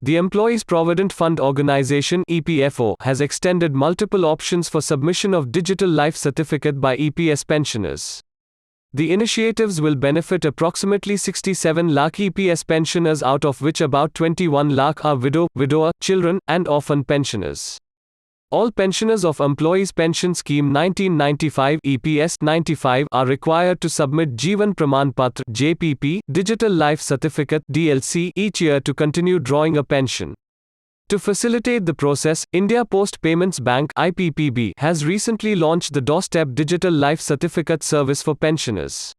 The Employees Provident Fund Organization (EPFO) has extended multiple options for submission of digital life certificate by EPS pensioners. The initiatives will benefit approximately 67 lakh EPS pensioners, out of which about 21 lakh are widower, children, and orphan pensioners. All pensioners of Employees Pension Scheme 1995 (EPS 95) are required to submit Jeevan Praman Patra (JPP) Digital Life Certificate (DLC) each year to continue drawing a pension. To facilitate the process, India Post Payments Bank (IPPB) has recently launched the Doorstep Digital Life Certificate service for pensioners.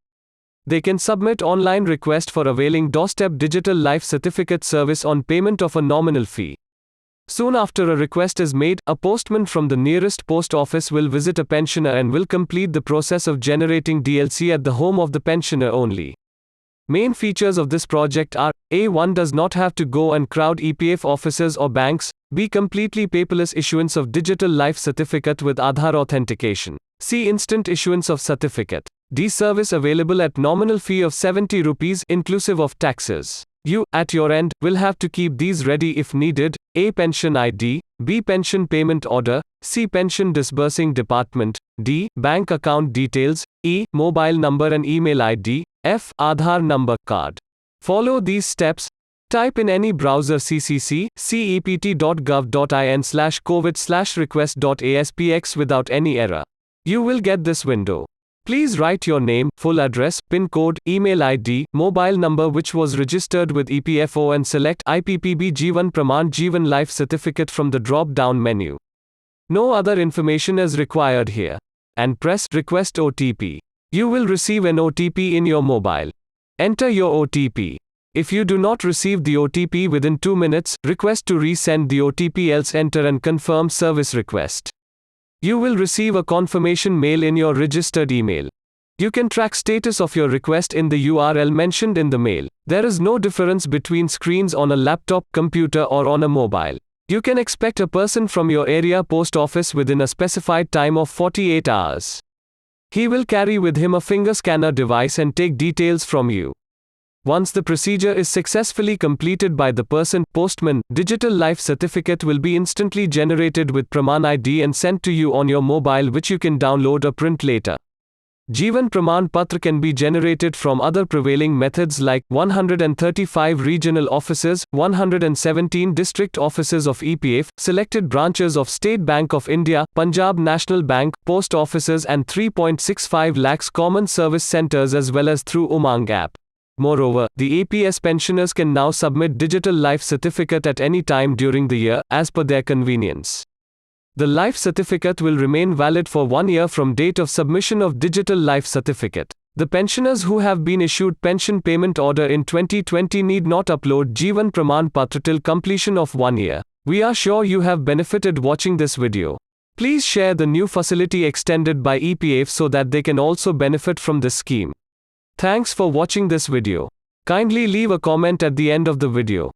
They can submit online request for availing Doorstep Digital Life Certificate service on payment of a nominal fee. Soon after a request is made, a postman from the nearest post office will visit a pensioner and will complete the process of generating DLC at the home of the pensioner only. Main features of this project are: A. One does not have to go and crowd EPF offices or banks. B. Completely paperless issuance of digital life certificate with Aadhaar authentication. C. Instant issuance of certificate. D. Service available at nominal fee of 70 rupees inclusive of taxes. You, at your end, will have to keep these ready if needed. A. Pension ID. B. Pension payment order. C. Pension disbursing department. D. Bank account details. E. Mobile number and email ID. F. Aadhaar number card. Follow these steps. Type in any browser ccept.gov.in/covid/request.aspx without any error. You will get this window. Please write your name, full address, PIN code, email ID, mobile number which was registered with EPFO and select IPPB Jeevan Praman Jeevan Life Certificate from the drop-down menu. No other information is required here. And press Request OTP. You will receive an OTP in your mobile. Enter your OTP. If you do not receive the OTP within 2 minutes, request to resend the OTP, else enter and confirm service request. You will receive a confirmation mail in your registered email. You can track status of your request in the URL mentioned in the mail. There is no difference between screens on a laptop, computer or on a mobile. You can expect a person from your area post office within a specified time of 48 hours. He will carry with him a finger scanner device and take details from you. Once the procedure is successfully completed by the postman, digital life certificate will be instantly generated with Praman ID and sent to you on your mobile, which you can download or print later. Jeevan Praman Patra can be generated from other prevailing methods like 135 regional offices, 117 district offices of EPF, selected branches of State Bank of India, Punjab National Bank, post offices and 3.65 lakhs common service centers, as well as through Umang app. Moreover, the EPS pensioners can now submit digital life certificate at any time during the year, as per their convenience. The life certificate will remain valid for 1 year from date of submission of digital life certificate. The pensioners who have been issued pension payment order in 2020 need not upload Jeevan Praman Patra till completion of 1 year. We are sure you have benefited watching this video. Please share the new facility extended by EPF so that they can also benefit from this scheme. Thanks for watching this video. Kindly leave a comment at the end of the video.